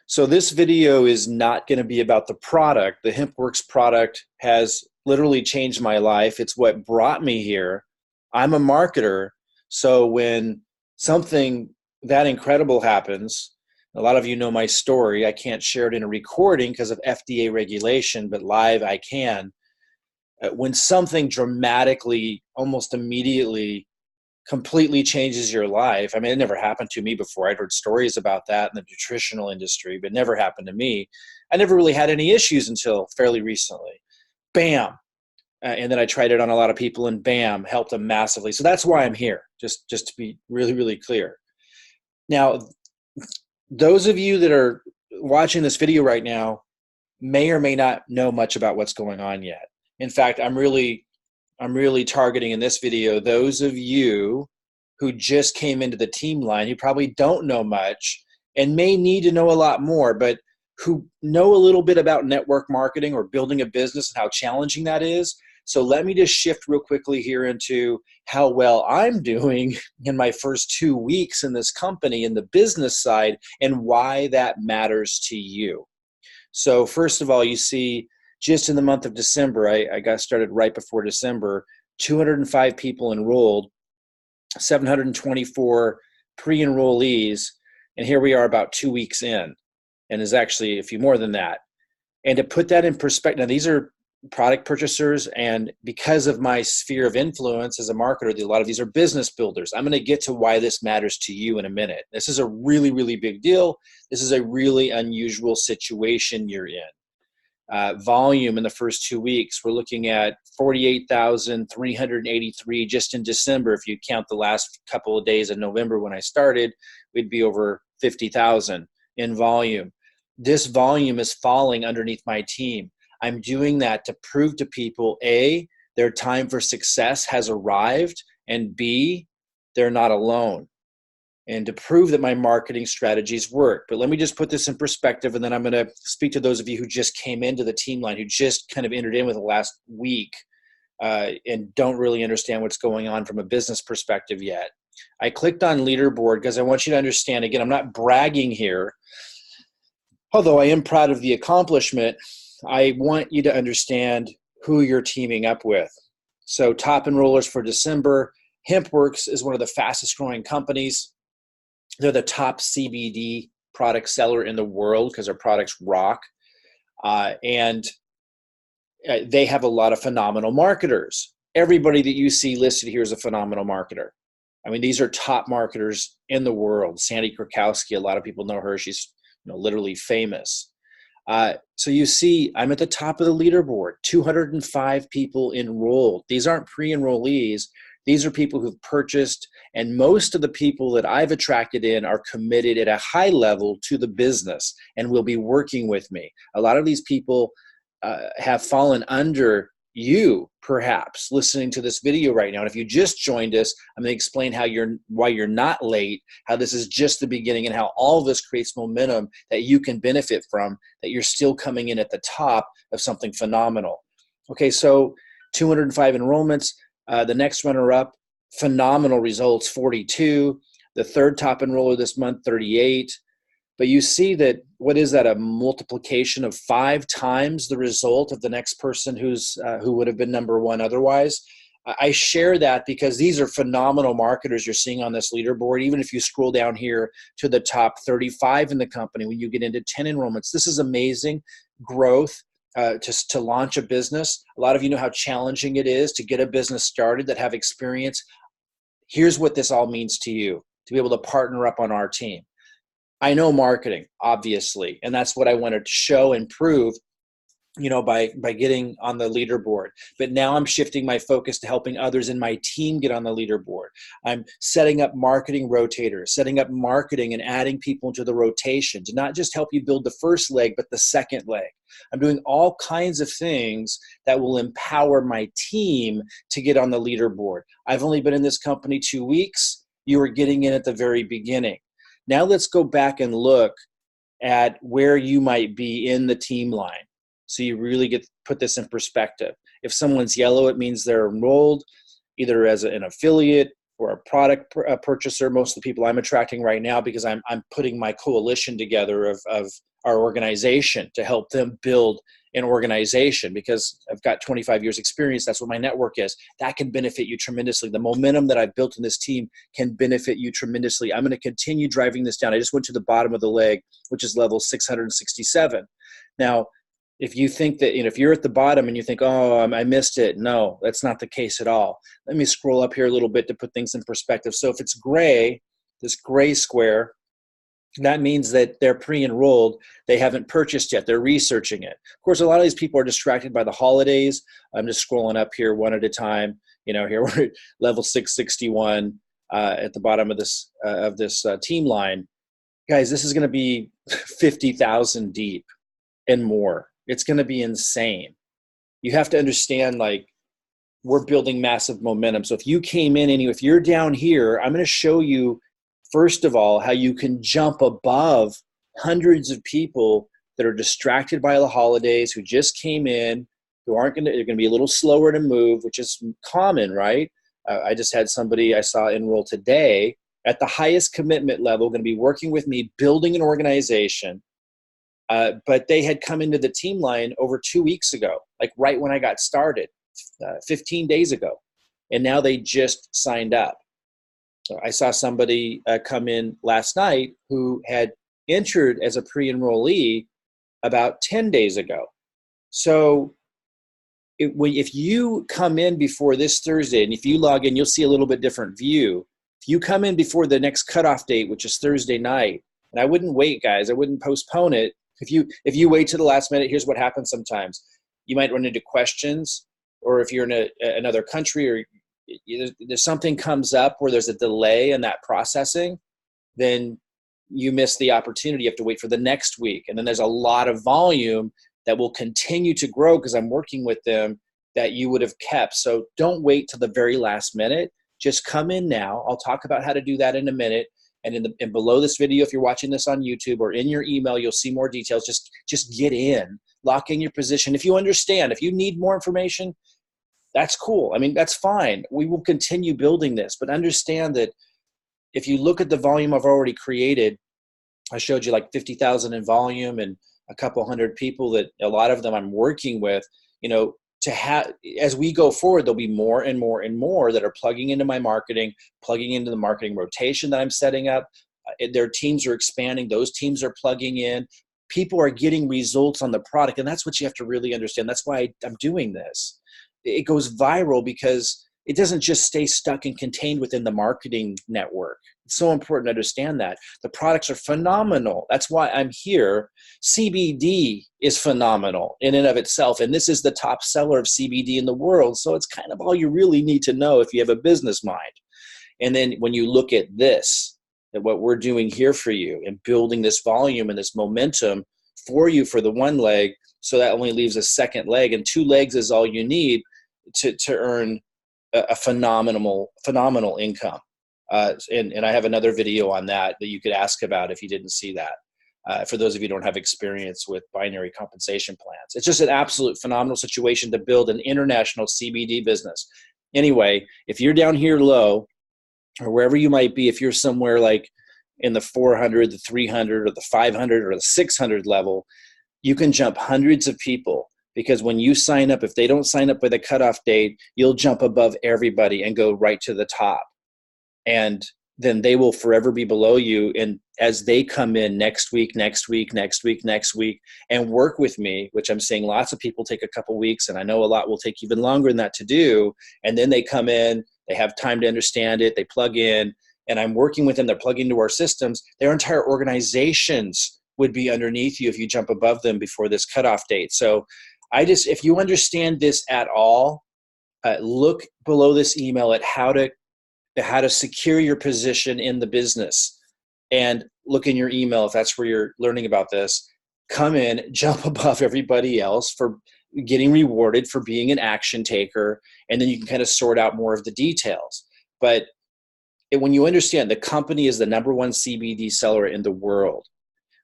So this video is not going to be about the product. The HempWorx product has literally changed my life. It's what brought me here. I'm a marketer. So when something that incredible happens, a lot of you know my story. I can't share it in a recording because of FDA regulation, but live I can. When something dramatically, almost immediately, completely changes your life. I mean, it never happened to me before. I'd heard stories about that in the nutritional industry, but it never happened to me. I never really had any issues until fairly recently. Bam. And then I tried it on a lot of people and bam, helped them massively. So that's why I'm here, just to be really, really clear. Now, those of you that are watching this video right now may or may not know much about what's going on yet. In fact, I'm really targeting in this video those of you who just came into the team line, who probably don't know much and may need to know a lot more, but who know a little bit about network marketing or building a business and how challenging that is. So let me just shift real quickly here into how well I'm doing in my first 2 weeks in this company in the business side and why that matters to you. So first of all, you see just in the month of December, I got started right before December, 205 people enrolled, 724 pre-enrollees, and here we are about 2 weeks in, and is actually a few more than that. And to put that in perspective, now these are product purchasers, and because of my sphere of influence as a marketer, a lot of these are business builders. I'm going to get to why this matters to you in a minute. This is a really, really big deal. This is a really unusual situation you're in. Volume in the first 2 weeks, we're looking at 48,383 just in December. If you count the last couple of days of November when I started, we'd be over 50,000 in volume. This volume is falling underneath my team. I'm doing that to prove to people, A, their time for success has arrived, and B, they're not alone. And to prove that my marketing strategies work. But let me just put this in perspective, and then I'm going to speak to those of you who just came into the team line, who just kind of entered in with the last week and don't really understand what's going on from a business perspective yet. I clicked on leaderboard because I want you to understand, again, I'm not bragging here, although I am proud of the accomplishment. I want you to understand who you're teaming up with. So top enrollers for December, HempWorx is one of the fastest growing companies. They're the top CBD product seller in the world because their products rock. And they have a lot of phenomenal marketers. Everybody that you see listed here is a phenomenal marketer. I mean, these are top marketers in the world. Sandy Krakowski, a lot of people know her. She's literally famous. So you see, I'm at the top of the leaderboard, 205 people enrolled. These aren't pre-enrollees. These are people who've purchased, and most of the people that I've attracted in are committed at a high level to the business and will be working with me. A lot of these people have fallen under you, perhaps, listening to this video right now. And if you just joined us, I'm going to explain why you're not late, how this is just the beginning, and how all of this creates momentum that you can benefit from, that you're still coming in at the top of something phenomenal. Okay, so 205 enrollments. The next runner-up, phenomenal results, 42. The third top enroller this month, 38. But you see that, what is that, a multiplication of 5 times the result of the next person who would have been number one otherwise. I share that because these are phenomenal marketers you're seeing on this leaderboard. Even if you scroll down here to the top 35 in the company, when you get into 10 enrollments, this is amazing growth. Just to launch a business. A lot of you know how challenging it is to get a business started that have experience. Here's what this all means to you, to be able to partner up on our team. I know marketing, obviously, and that's what I wanted to show and prove, by getting on the leaderboard. But now I'm shifting my focus to helping others in my team get on the leaderboard. I'm setting up marketing rotators, setting up marketing and adding people into the rotation to not just help you build the first leg, but the second leg. I'm doing all kinds of things that will empower my team to get on the leaderboard. I've only been in this company 2 weeks. You were getting in at the very beginning. Now let's go back and look at where you might be in the team line. So you really put this in perspective. If someone's yellow, it means they're enrolled either as an affiliate or a product purchaser. Most of the people I'm attracting right now, because I'm putting my coalition together of our organization, to help them build an organization, because I've got 25 years experience. That's what my network is. That can benefit you tremendously. The momentum that I've built in this team can benefit you tremendously. I'm going to continue driving this down. I just went to the bottom of the leg, which is level 667. Now, if you think that, if you're at the bottom and you think, oh, I missed it. No, that's not the case at all. Let me scroll up here a little bit to put things in perspective. So if it's gray, this gray square, that means that they're pre-enrolled. They haven't purchased yet. They're researching it. Of course, a lot of these people are distracted by the holidays. I'm just scrolling up here one at a time. Here we're at level 661 at the bottom of this team line. Guys, this is going to be 50,000 deep and more. It's going to be insane. You have to understand, we're building massive momentum. So if you came in, if you're down here, I'm going to show you, first of all, how you can jump above hundreds of people that are distracted by the holidays, who just came in, they're going to be a little slower to move, which is common, right? I just had somebody I saw enroll today at the highest commitment level, going to be working with me, building an organization. But they had come into the team line over 2 weeks ago, right when I got started, 15 days ago. And now they just signed up. So I saw somebody come in last night who had entered as a pre-enrollee about 10 days ago. So if you come in before this Thursday, and if you log in, you'll see a little bit different view. If you come in before the next cutoff date, which is Thursday night, and I wouldn't wait, guys, I wouldn't postpone it. If you wait to the last minute, here's what happens sometimes. You might run into questions, or if you're in another country, or there's something comes up where there's a delay in that processing, then you miss the opportunity. You have to wait for the next week. And then there's a lot of volume that will continue to grow because I'm working with them that you would have kept. So don't wait till the very last minute. Just come in now. I'll talk about how to do that in a minute. And below this video, if you're watching this on YouTube, or in your email, you'll see more details. Just get in, lock in your position. If you understand, if you need more information, that's cool. That's fine. We will continue building this, but understand that if you look at the volume I've already created, I showed you 50,000 in volume and a couple hundred people that a lot of them I'm working with, as we go forward, there'll be more and more and more that are plugging into my marketing, plugging into the marketing rotation that I'm setting up. Their teams are expanding. Those teams are plugging in. People are getting results on the product. And that's what you have to really understand. That's why I'm doing this. It goes viral because it doesn't just stay stuck and contained within the marketing network. It's so important to understand that. The products are phenomenal. That's why I'm here. CBD is phenomenal in and of itself, and this is the top seller of CBD in the world, so it's kind of all you really need to know if you have a business mind. And then when you look at this, at what we're doing here for you and building this volume and this momentum for you for the one leg, so that only leaves a second leg, and 2 legs is all you need to earn a phenomenal income. And I have another video on that you could ask about if you didn't see that. For those of you who don't have experience with binary compensation plans, it's just an absolute phenomenal situation to build an international CBD business. Anyway, if you're down here low, or wherever you might be, if you're somewhere in the 400, the 300, or the 500, or the 600 level, you can jump hundreds of people. Because when you sign up, if they don't sign up by the cutoff date, you'll jump above everybody and go right to the top. And then they will forever be below you. And as they come in next week, and work with me, which I'm seeing lots of people take a couple weeks, and I know a lot will take even longer than that to do. And then they come in, they have time to understand it, they plug in, and I'm working with them, they're plugging into our systems. Their entire organizations would be underneath you if you jump above them before this cutoff date. So if you understand this at all, look below this email at how to secure your position in the business, and look in your email if that's where you're learning about this. Come in, jump above everybody else for getting rewarded for being an action taker, and then you can kind of sort out more of the details. But when you understand the company is the #1 CBD seller in the world,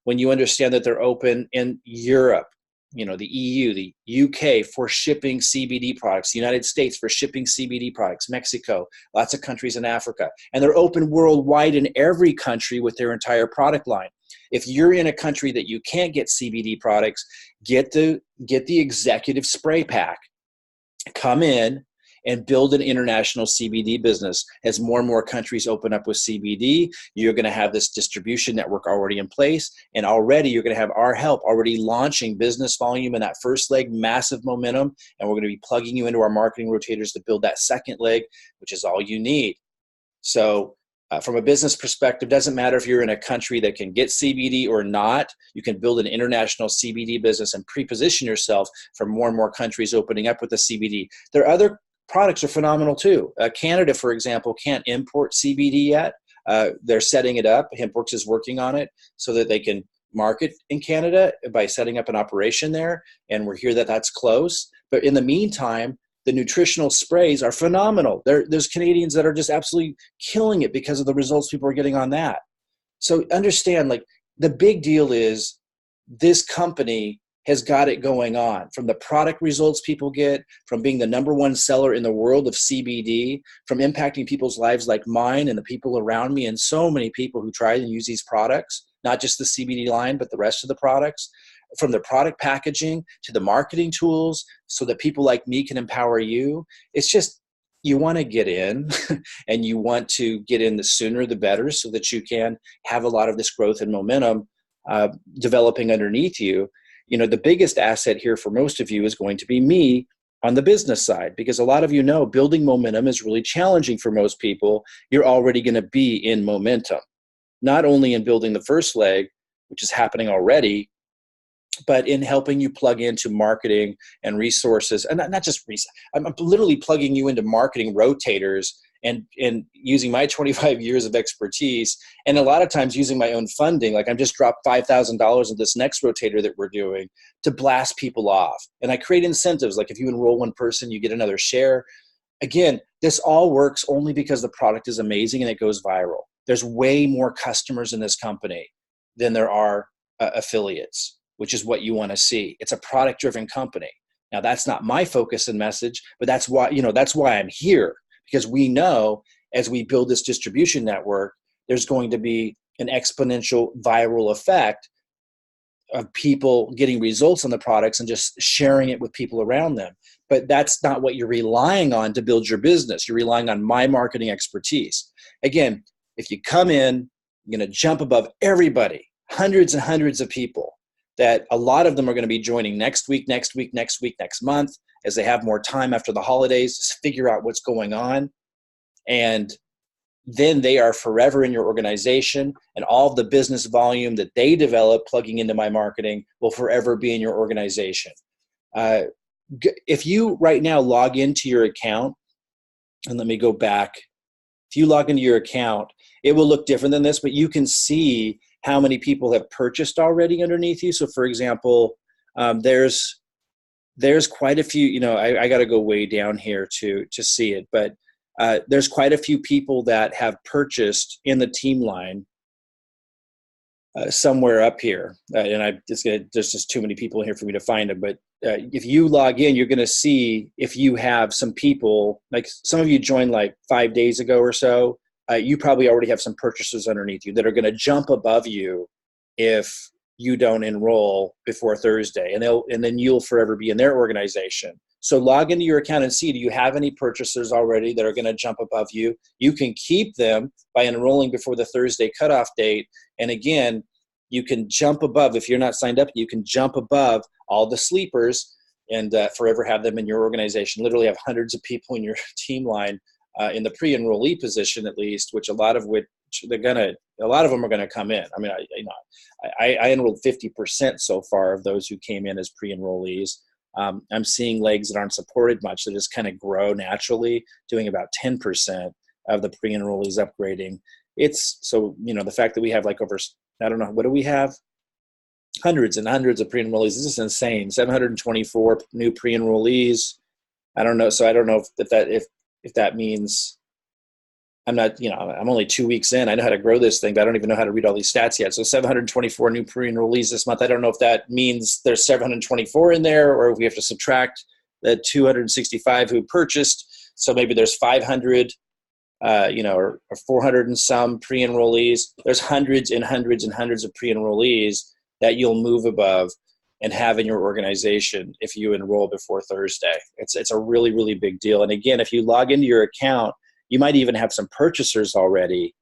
when you understand that they're open in Europe, the EU, the UK for shipping CBD products, the United States for shipping CBD products, Mexico, lots of countries in Africa. And they're open worldwide in every country with their entire product line. If you're in a country that you can't get CBD products, get the executive spray pack. Come in and build an international CBD business. As more and more countries open up with CBD, you're going to have this distribution network already in place, and already you're going to have our help already launching business volume in that first leg, massive momentum, and we're going to be plugging you into our marketing rotators to build that second leg, which is all you need. So from a business perspective, doesn't matter if you're in a country that can get CBD or not, you can build an international CBD business and pre-position yourself for more and more countries opening up with the CBD. There are other products are phenomenal too. Canada, for example, can't import CBD yet. They're setting it up. HempWorx is working on it so that they can market in Canada by setting up an operation there. And we're here that's close. But in the meantime, the nutritional sprays are phenomenal. There's Canadians that are just absolutely killing it because of the results people are getting on that. So understand, like, the big deal is this company has got it going on, from the product results people get, from being the #1 seller in the world of CBD, from impacting people's lives like mine and the people around me and so many people who try and use these products, not just the CBD line, but the rest of the products, from the product packaging to the marketing tools so that people like me can empower you. It's just, you want to get in and you want to get in the sooner the better so that you can have a lot of this growth and momentum developing underneath you. You know, the biggest asset here for most of you is going to be me on the business side, because a lot of you know building momentum is really challenging for most people. You're already going to be in momentum, not only in building the first leg, which is happening already, but in helping you plug into marketing and resources, and not just I'm literally plugging you into marketing rotators and using my 25 years of expertise, and a lot of times using my own funding. Like, I'm just dropped $5,000 of this next rotator that we're doing to blast people off. And I create incentives. Like, if you enroll one person, you get another share. Again, this all works only because the product is amazing and it goes viral. There's way more customers in this company than there are affiliates, which is what you want to see. It's a product-driven company. Now, that's not my focus and message, but that's why I'm here, because we know as we build this distribution network, there's going to be an exponential viral effect of people getting results on the products and just sharing it with people around them. But that's not what you're relying on to build your business. You're relying on my marketing expertise. Again, if you come in, you're going to jump above everybody, hundreds and hundreds of people, that a lot of them are going to be joining next week, next month, as they have more time after the holidays to figure out what's going on. And then they are forever in your organization, and all of the business volume that they develop plugging into my marketing will forever be in your organization. If you right now log into your account, and let me go back. If you log into your account, it will look different than this, but you can see how many people have purchased already underneath you. So for example, there's quite a few, I got to go way down here to see it, but there's quite a few people that have purchased in the teamline somewhere up here. And there's just too many people here for me to find them. But if you log in, you're going to see if you have some people, like some of you joined like 5 days ago or so, you probably already have some purchasers underneath you that are going to jump above you if you don't enroll before Thursday, and then you'll forever be in their organization. So log into your account and see, do you have any purchasers already that are going to jump above you? You can keep them by enrolling before the Thursday cutoff date. And again, you can jump above, if you're not signed up, you can jump above all the sleepers and forever have them in your organization. Literally have hundreds of people in your team line in the pre-enrollee position, at least, which a lot of them are going to come in. I mean, I enrolled 50% so far of those who came in as pre-enrollees. I'm seeing legs that aren't supported much, that just kind of grow naturally, doing about 10% of the pre-enrollees upgrading. It's so, the fact that we have like over, I don't know, what do we have? Hundreds and hundreds of pre-enrollees. This is insane. 724 new pre-enrollees. I don't know. So I don't know if that means I'm not, I'm only 2 weeks in. I know how to grow this thing, but I don't even know how to read all these stats yet. So 724 new pre-enrollees this month. I don't know if that means there's 724 in there, or if we have to subtract the 265 who purchased. So maybe there's 500 or 400 and some pre-enrollees. There's hundreds and hundreds and hundreds of pre-enrollees that you'll move above and have in your organization if you enroll before Thursday. It's a really, really big deal. And again, if you log into your account, you might even have some purchasers already.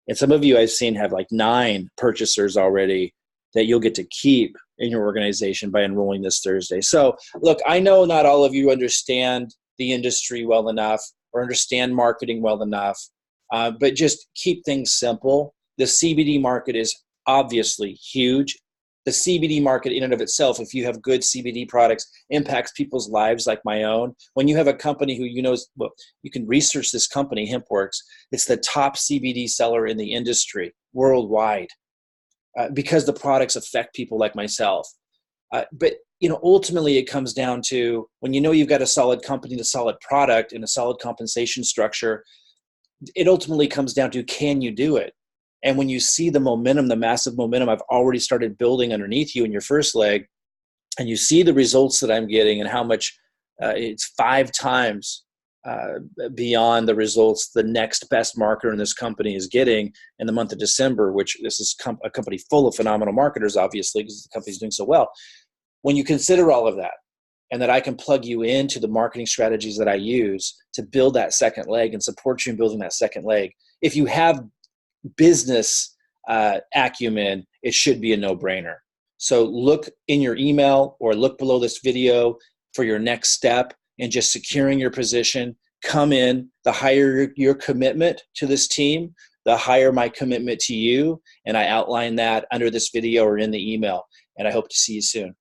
And some of you I've seen have like 9 purchasers already that you'll get to keep in your organization by enrolling this Thursday. So look, I know not all of you understand the industry well enough or understand marketing well enough, but just keep things simple. The CBD market is obviously huge. The CBD market in and of itself, if you have good CBD products, impacts people's lives like my own. When you have a company who well, you can research this company, HempWorx. It's the top CBD seller in the industry worldwide because the products affect people like myself. But ultimately it comes down to when you've got a solid company, a solid product, and a solid compensation structure, it ultimately comes down to, can you do it? And when you see the momentum, the massive momentum I've already started building underneath you in your first leg, and you see the results that I'm getting and how much it's 5 times beyond the results the next best marketer in this company is getting in the month of December, which this is a company full of phenomenal marketers, obviously, because the company's doing so well. When you consider all of that, and that I can plug you into the marketing strategies that I use to build that second leg and support you in building that second leg, if you have business acumen, it should be a no-brainer. So look in your email or look below this video for your next step in just securing your position. Come in. The higher your commitment to this team, the higher my commitment to you. And I outline that under this video or in the email. And I hope to see you soon.